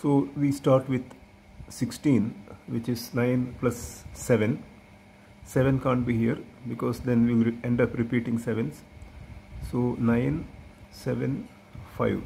So we start with 16, which is 9 plus 7. 7 can't be here because then we will end up repeating 7s. So 9, 7, 5.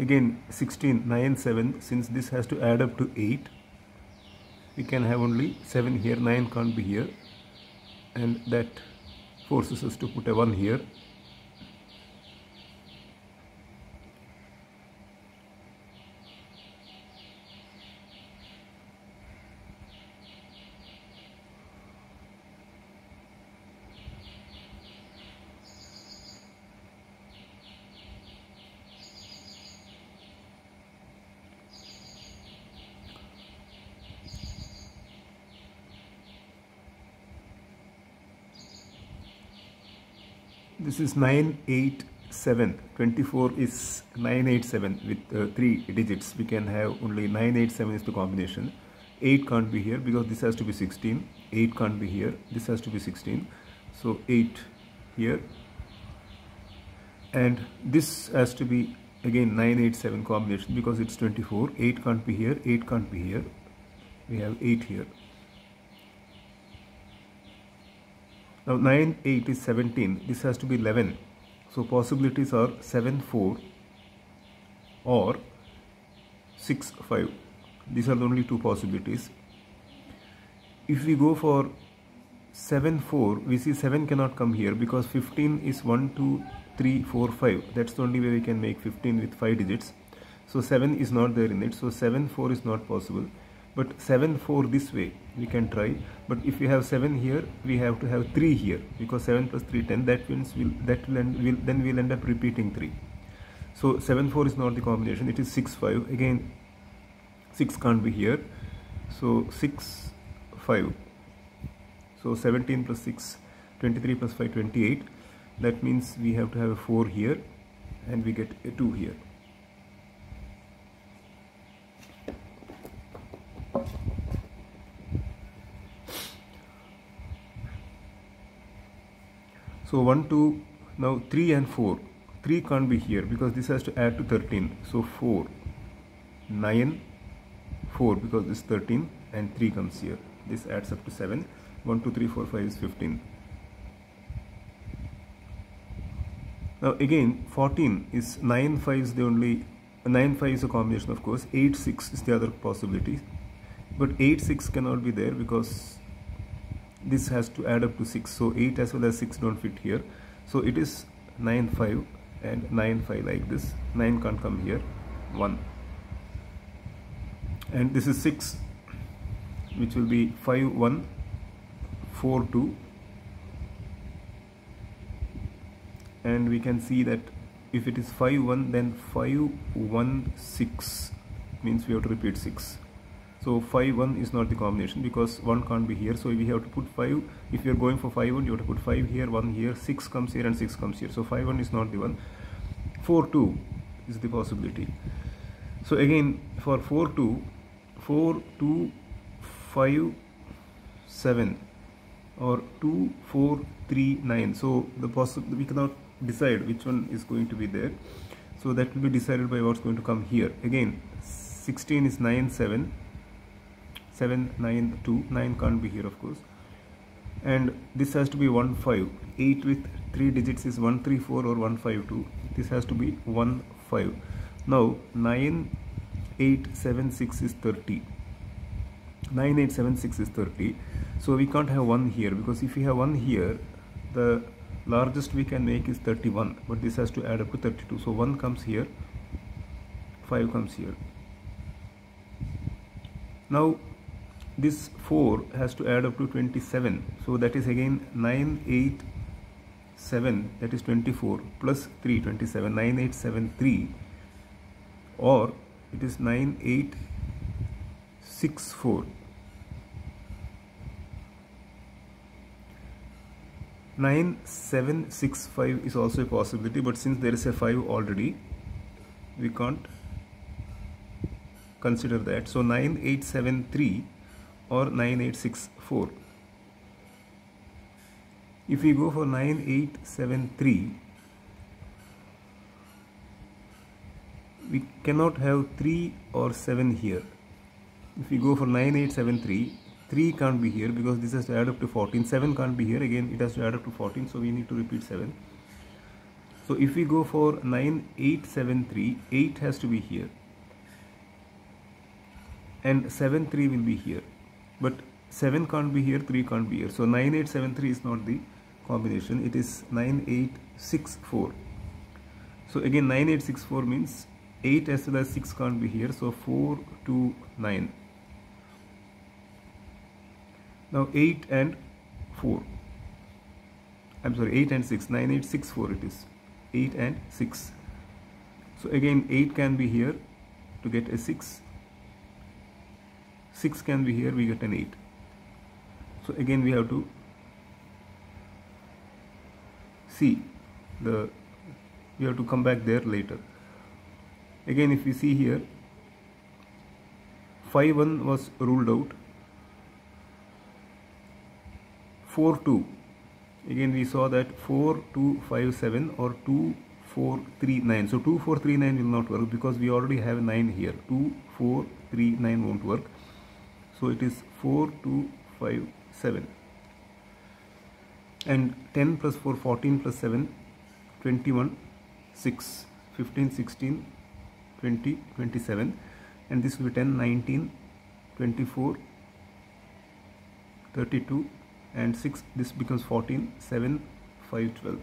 Again 16, 9, 7, since this has to add up to 8, we can have only 7 here, 9 can't be here, and that forces us to put a 1 here. This is 987. 24 is 987 with 3 digits. We can have only 987 is the combination. 8 can't be here because this has to be 16. 8 can't be here. This has to be 16. So 8 here. And this has to be again 987 combination because it's 24. 8 can't be here. 8 can't be here. We have 8 here. Now 9, 8 is 17. This has to be 11. So possibilities are 7, 4 or 6, 5. These are the only two possibilities. If we go for 7, 4, we see 7 cannot come here because 15 is 1, 2, 3, 4, 5. That's the only way we can make 15 with 5 digits. So 7 is not there in it. So 7, 4 is not possible. But 7, 4 this way we can try. But if we have 7 here, we have to have 3 here because 7 plus 3, 10. That means then we'll end up repeating 3. So 7, 4 is not the combination. It is 6, 5. Again, 6 can't be here. So 6, 5. So 17 plus 6, 23 plus 5, 28. That means we have to have a 4 here and we get a 2 here. So 1, 2, now 3 and 4. 3 can't be here because this has to add to 13. So 4, 9, 4 because this is 13 and 3 comes here. This adds up to 7. 1, 2, 3, 4, 5 is 15. Now again 14 is 9, 5 is the only, 9, 5 is a combination of course. 8, 6 is the other possibility. But 8, 6 cannot be there because this has to add up to 6. So 8 as well as 6 don't fit here. So it is 9, 5 and 9, 5 like this. 9 can't come here. 1. And this is 6, which will be 5, 1, 4, 2. And we can see that if it is 5, 1, then 5, 1, 6 means we have to repeat 6. So 5, 1 is not the combination because 1 can't be here. So we have to put 5. If you are going for 5, 1, you have to put 5 here, 1 here, 6 comes here and 6 comes here. So 5, 1 is not the one. 4, 2 is the possibility. So again for 4, 2, 4, 2, 5, 7 or 2, 4, 3, 9. So we cannot decide which one is going to be there. So that will be decided by what's going to come here. Again 16 is 9, 7. 7, 9, 2, 9 can't be here of course, and this has to be 1, 5. 8 with 3 digits is 1, 3, 4 or 1, 5, 2. This has to be 1, 5. Now 9, 8, 7, 6 is 30. 9, 8, 7, 6 is 30. So we can't have 1 here because if we have 1 here, the largest we can make is 31, but this has to add up to 32. So 1 comes here, 5 comes here. Now this 4 has to add up to 27. So that is again 9, 8, 7, that is 24 plus 3, 27. 9, 8, 7, 3, or it is 9, 8, 6, 4. 9, 7, 6, 5 is also a possibility, but since there is a 5 already, we can't consider that. So 9873 or 9864. If we go for 9873, we cannot have 3 or 7 here. If we go for 9873, 3 can't be here because this has to add up to 14. 7 can't be here, again it has to add up to 14, so we need to repeat 7. So if we go for 9873, 8 has to be here and 73 will be here, but 7 can't be here, 3 can't be here. So 9873 is not the combination, it is 9864. So again 9864 means 8 as well as 6 can't be here, so 4, 2, 9. Now 8 and 4, I'm sorry, 8 and 6, 9864 it is, 8 and 6. So again 8 can be here to get a 6, 6 can be here, we get an 8. So again we have to see we have to come back there later. Again if we see here, 5-1 was ruled out, 4-2, again we saw that 4-2-5-7 or 2-4-3-9. So 2-4-3-9 will not work because we already have 9 here. 2-4-3-9 won't work. So it is 4-2-5-7. And 10 plus 4, 14 plus 7, 21, 6, 15, 16, 20, 27. And this will be 10, 19, 24, 32 and 6. This becomes 14, 7, 5, 12.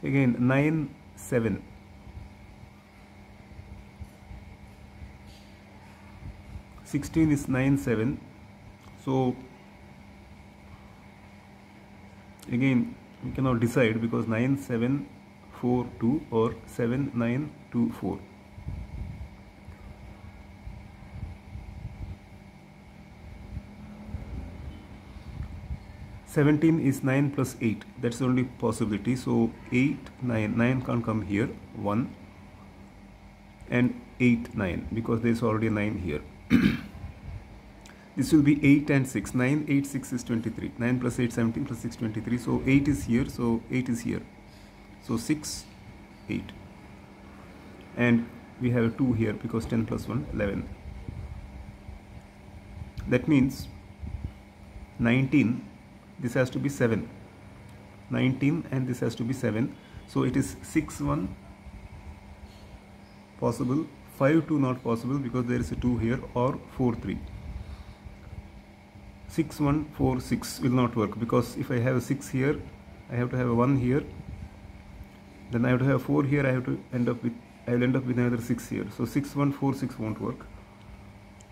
Again 9, 7. 16 is 9, 7. So again we cannot decide because 9, 7, 4, 2 or 7, 9, 2, 4. (17) is 9 plus 8. That's the only possibility. So 8, 9. 9 can't come here. 1 and 8, 9 because there is already a 9 here. This will be 8 and 6. 9, 8, 6 is 23. 9 plus 8, 17 plus 6, 23. So 8 is here. So 8 is here. So 6, 8. And we have 2 here because 10 plus 1, 11. That means 19. This has to be 7. 19 and this has to be 7. So it is 6, 1 possible, 5, 2 not possible because there is a 2 here, or 4, 3. 6, 1, 4, 6 will not work because if I have a 6 here, I have to have a 1 here, then I have to have 4 here, I will end up with another 6 here. So 6, 1, 4, 6 won't work.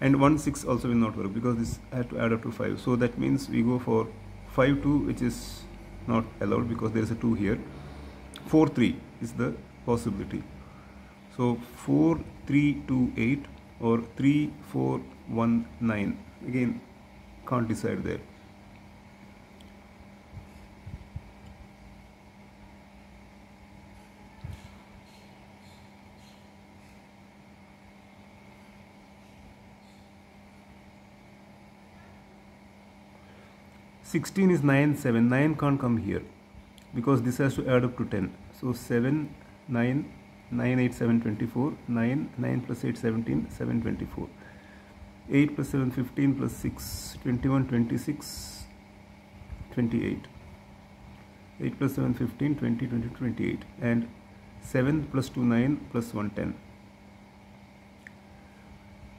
And 1, 6 also will not work because this I have to add up to 5. So that means we go for 5, 2, which is not allowed because there is a 2 here. 4, 3 is the possibility. So 4, 3, 2, 8 or 3, 4, 1, 9. Again, can't decide there. (16) is 9, 7. 9 can't come here because this has to add up to 10. So 7, 9, 9, 8, 7, 24. 9, 9 plus 8, 17, 7, 24. 8 plus 7, 15 plus 6, 21, 26, 28. 8 plus 7, 15, 20, 20, 28. And 7 plus 2, 9 plus 1, 10.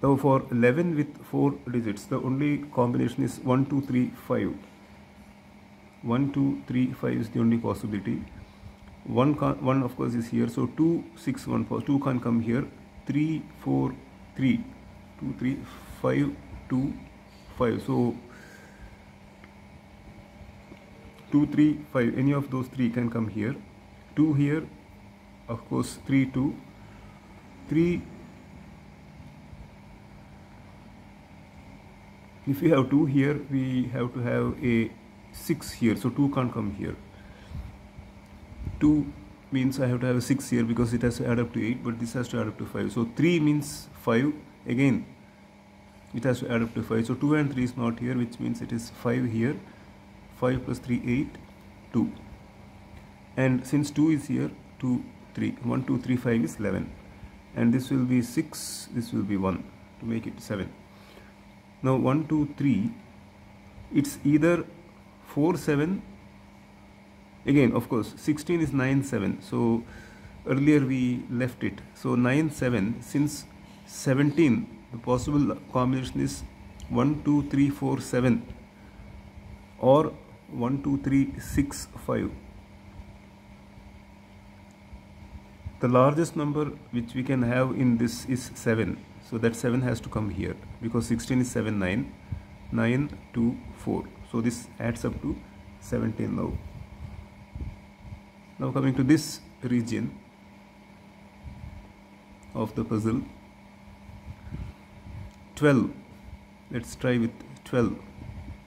Now for 11 with 4 digits, the only combination is 1, 2, 3, 5. 1, 2, 3, 5 is the only possibility. 1 of course is here. So 2, 6, 1, 4. 2 can't come here. 3, 4, 3. 2, 3, 5, 2, 5. So 2, 3, 5. Any of those 3 can come here. 2 here. Of course 3, 2. 3, If we have 2 here, we have to have a 6 here, so 2 can't come here. 2 means I have to have a 6 here because it has to add up to 8, but this has to add up to 5. So 3 means 5, again it has to add up to 5. So 2 and 3 is not here, which means it is 5 here. 5 plus 3, 8, 2. And since 2 is here, 2, 3, 1, 2, 3, 5 is 11. And this will be 6, this will be 1 to make it 7. Now 1, 2, 3, it's either 4, 7, again of course 16 is 9, 7. So earlier we left it. So 9, 7, since 17, the possible combination is 1, 2, 3, 4, 7 or 1, 2, 3, 6, 5. The largest number which we can have in this is 7. So that 7 has to come here because 16 is 7, 9, 9, 2, 4. So this adds up to 17 now. Now coming to this region of the puzzle, 12. Let's try with 12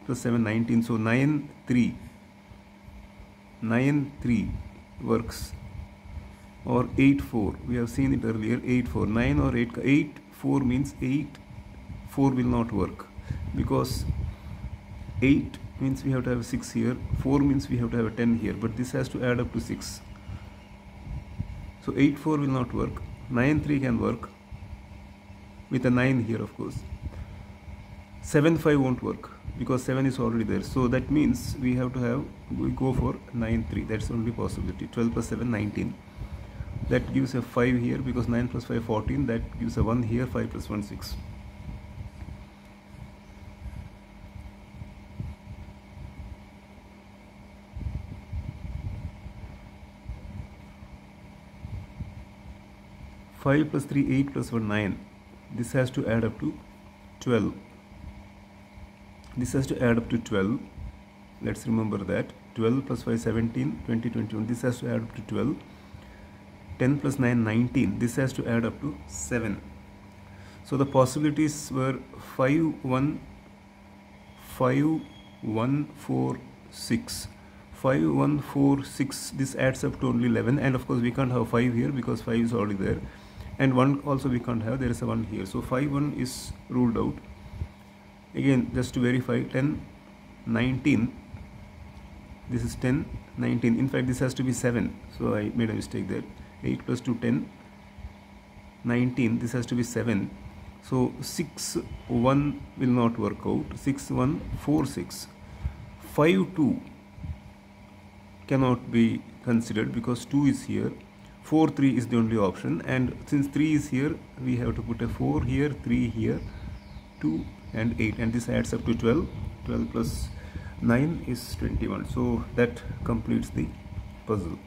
plus 7, 19. So 9, 3. 9, 3 works. Or 8, 4. We have seen it earlier. 8, 4. 9 or 8. 8, 4 means 8, 4 will not work. Because 8 means we have to have 6 here. 4 means we have to have a 10 here. But this has to add up to 6. So 8, 4 will not work. 9, 3 can work. With a 9 here, of course. 7, 5 won't work because 7 is already there. So that means we have to have, we go for 9, 3. That's the only possibility. 12 plus 7, 19. That gives a 5 here because 9 plus 5, 14. That gives a 1 here. 5 plus 1, 6. Five plus 3, 8 plus 1, 9. This has to add up to 12. This has to add up to 12. Let's remember that. 12 plus 5, 17, 20, 21. This has to add up to 12. 10 plus 9, 19. This has to add up to 7. So the possibilities were 5, 1, 5, 1, 4, 6. 5, 1, 4, 6. This adds up to only 11. And of course we can't have 5 here because 5 is already there. And 1 also we can't have. There is a 1 here. So 5, 1 is ruled out. Again, just to verify, 10, 19. This is 10, 19. In fact, this has to be 7. So I made a mistake there. 8 plus 2, 10, 19. This has to be 7. So 6, 1 will not work out. 6, 1, 4, 6. 5, 2 cannot be considered because 2 is here. 4, 3 is the only option. And since 3 is here, we have to put a 4 here, 3 here, 2 and 8. And this adds up to 12. 12 plus 9 is 21. So that completes the puzzle.